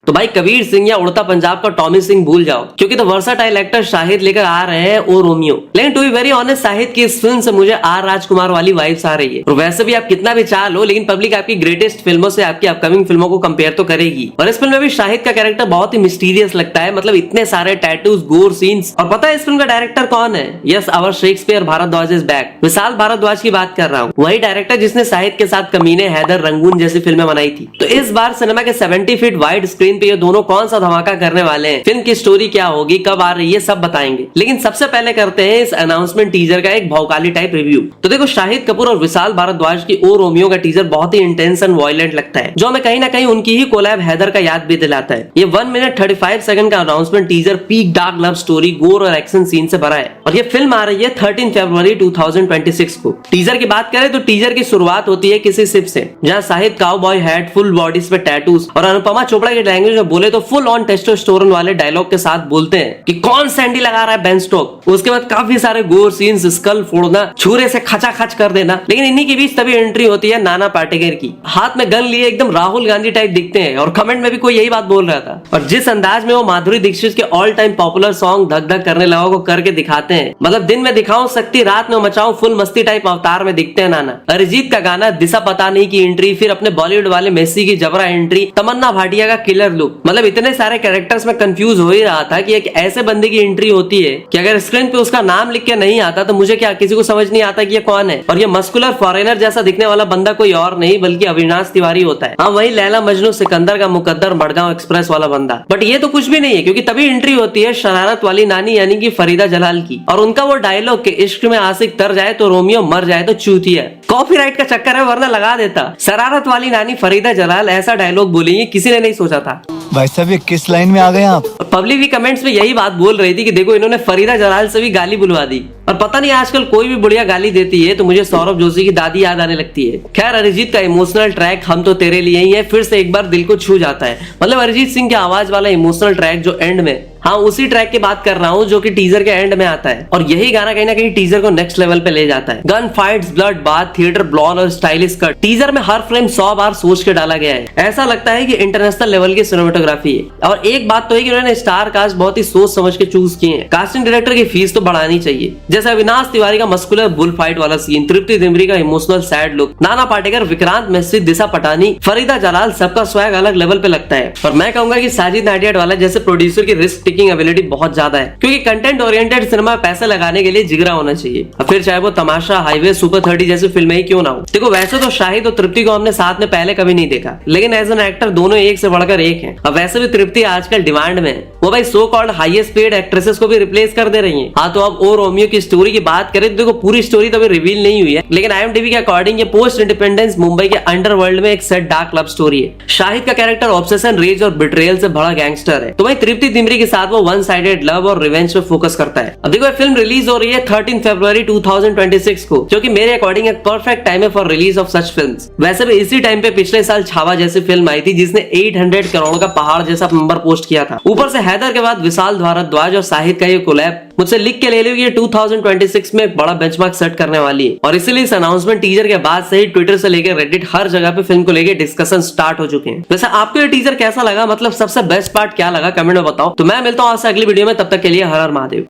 तो भाई कबीर सिंह या उड़ता पंजाब का टॉमी सिंह भूल जाओ, क्योंकि तो वर्साटाइल एक्टर शाहिद लेकर आ रहे हैं ओ रोमियो। लेकिन to be very honest, Shahid की इस फिल्म से मुझे आर राजकुमार वाली वाइब्स आ रही है। और वैसे भी आप कितना भी चाह लो, लेकिन पब्लिक आपकी ग्रेटेस्ट फिल्मों से आपकी अपकमिंग फिल्मों को कंपेयर तो करेगी। और इस फिल्म में भी शाहिद का कैरेक्टर बहुत ही मिस्टीरियस लगता है, मतलब इतने सारे टैटूज, गोर सीन्स। और पता है इस फिल्म का डायरेक्टर कौन है? Yes, our Shakespeare Bhardwaj is back. Vishal Bhardwaj की बात कर रहा हूँ, वही डायरेक्टर जिसने शाहिद के साथ कमीने, हैदर, रंगून जैसी फिल्में बनाई थी। तो इस बार सिनेमा के 70 फीट वाइड स्क्रीन पे ये दोनों कौन सा धमाका करने वाले हैं, फिल्म की स्टोरी क्या होगी, कब आ रही है, सब बताएंगे। लेकिन सबसे पहले करते हैं इस अनाउंसमेंट टीजर का एक भौकाली टाइप रिव्यू। तो देखो, शाहिद कपूर और विशाल भारद्वाज की ओ रोमियो का टीजर बहुत ही इंटेंस एंड वायलेंट लगता है, जो हमें कहीं ना कहीं उनकी ही कोलैब हैदर का याद भी दिलाता है। ये 1 मिनट 35 सेकंड का announcement teaser peak dark love story, गोर और एक्शन सीन से भरा है। और ये फिल्म आ रही है 13 फरवरी 2026 को। टीजर की बात करें तो टीजर की शुरुआत होती है किसी शिप से, जहां Shahid cowboy hat, full bodies पे टैटूज और अनुपमा चोपड़ा की लैंग्वेज में बोले तो फुल ऑन टेस्टोस्टेरोन वाले डायलॉग के साथ बोलते हैं कि कौन सैंडी लगा रहा है बेन स्टोक। उसके बाद काफी सारे गोर सीन्स, स्कल फोड़ना, छुरे से खचा खच कर देना। लेकिन इन्हीं के बीच तभी एंट्री होती है नाना पाटेकर की। हाथ में गन लिए एकदम राहुल गांधी टाइप दिखते हैं, और कमेंट में भी कोई यही बात बोल रहा था। और जिस अंदाज में वो माधुरी दीक्षित के ऑल टाइम पॉपुलर सॉन्ग धक धक करने लगा को करके दिखाते हैं, मतलब दिन में दिखाऊं शक्ति, रात में मचाऊं फुल मस्ती टाइप अवतार में दिखते हैं नाना। अरिजीत का गाना दिशा पता नहीं की एंट्री, फिर अपने बॉलीवुड वाले मेसी की जबरा एंट्री, तमन्ना भाटिया का किलर लुक, मतलब इतने सारे कैरेक्टर्स में कंफ्यूज हो ही रहा था कि एक ऐसे बंदे की एंट्री होती है कि अगर स्क्रीन पे उसका नाम लिख के नहीं आता तो मुझे क्या, किसी को समझ नहीं आता कि ये कौन है। और ये मस्कुलर फॉरेनर जैसा दिखने वाला बंदा कोई और नहीं बल्कि अविनाश तिवारी होता है। हाँ, वही लैला मजनू, सिकंदर का मुकद्दर, मडगांव एक्सप्रेस वाला बंदा। बट ये तो कुछ भी नहीं है, क्योंकि तभी एंट्री होती है शरारत वाली नानी यानी कि फरीदा जलाल की। और उनका वो डायलॉग के इश्क में आशिक तर जाए तो रोमियो, मर जाए तो चूतिया। कॉपीराइट का चक्कर है, वरना लगा देता। शरारत वाली नानी फरीदा जलाल ऐसा डायलॉग बोलेंगे, किसी ने नहीं सोचा था। भाई साहब, ये किस लाइन में आ गए आप? पब्लिक भी कमेंट्स में यही बात बोल रही थी कि देखो इन्होंने फरीदा जलाल से भी गाली बुलवा दी। और पता नहीं आजकल कोई भी बुढ़िया गाली देती है तो मुझे सौरभ जोशी की दादी याद आने लगती है। खैर, अरिजीत का इमोशनल ट्रैक हम तो तेरे लिए ही है फिर से एक बार दिल को छू जाता है। मतलब अरिजीत सिंह की आवाज वाला इमोशनल ट्रैक जो एंड में, हाँ उसी ट्रैक की बात कर रहा हूँ जो कि टीजर के एंड में आता है। और यही गाना कहीं ना कहीं टीजर को नेक्स्ट लेवल पे ले जाता है। Gun fights, blood bath, theatre ब्लॉन और स्टाइलिश कट, टीजर में हर फ्रेम 100 बार सोच के डाला गया है। ऐसा लगता है कि इंटरनेशनल लेवल की सिनेमेटोग्राफी है। और एक बात तो है कि उन्होंने स्टार कास्ट बहुत ही सोच समझ के चूज किए हैं। कास्टिंग डायरेक्टर की फीस तो बढ़ानी चाहिए, जैसे अविनाश तिवारी का मस्कुलर बुल फाइट वाला सीन, तृप्ति दिमरी का emotional sad look, Nana Patekar, Vikrant Massey, दिशा पटानी, फरीदा जलाल, सबका स्वैग अलग लेवल पे लगता है। और मैं कहूंगा कि साजिद नाडियाड वाला जैसे प्रोड्यूसर की रिस्क टेकिंग एबिलिटी बहुत ज्यादा है, क्योंकि कंटेंट ओरिएंटेड सिनेमा पैसे लगाने के लिए जिगरा होना चाहिए। और फिर चाहे वो तमाशा, हाईवे, सुपर 30 जैसी फिल्में ही क्यों ना हो। देखो, वैसे तो शाहिद और तृप्ति को हमने साथ में पहले कभी नहीं देखा, लेकिन एज एन एक्टर दोनों एक से बढ़कर एक हैं। और वैसे भी तृप्ति आजकल डिमांड में है। वो भाई so called highest paid actresses को भी रिप्लेस कर दे रही है। हाँ, तो अब ओ रोमियो की स्टोरी की बात करें तो देखो, पूरी स्टोरी तो अभी रिवील नहीं हुई है, लेकिन IMDb के अकॉर्डिंग ये पोस्ट इंडिपेंडेंस मुंबई के अंडरवर्ल्ड में एक सेट डार्क लव स्टोरी है। शाहिद का कैरेक्टर ऑब्सेशन, रेज और बिट्रेयल से बड़ा गैंगस्टर है, तो वही तृप्ति दिमरी के साथ वो वन साइडेड लव और रिवेंज पे फोकस करता है। अब देखो, फिल्म रिलीज हो रही है 13 फरवरी 2026 को, जो कि मेरे अकॉर्डिंग एक परफेक्ट टाइम है for release of such films. वैसे भी इसी टाइम पे पिछले साल छावा जैसी फिल्म आई थी, जिसने 800 करोड़ का पहाड़ जैसा नंबर पोस्ट किया था। ऊपर से हैदर के बाद विशाल भारद्वाज और शाहिद का ये कोलैब, मुझसे लिख के ले लो, ये 2026 में एक बड़ा बेंचमार्क सेट करने वाली है। और इसीलिए इस अनाउंसमेंट टीजर के बाद से ही ट्विटर से लेकर रेडिट हर जगह पे फिल्म को लेकर डिस्कशन स्टार्ट हो चुके हैं। वैसे आपको ये टीजर कैसा लगा, मतलब सबसे बेस्ट पार्ट क्या लगा, कमेंट में बताओ। तो मैं मिलता हूँ आपसे अगली वीडियो में, तब तक के लिए हर हर महादेव।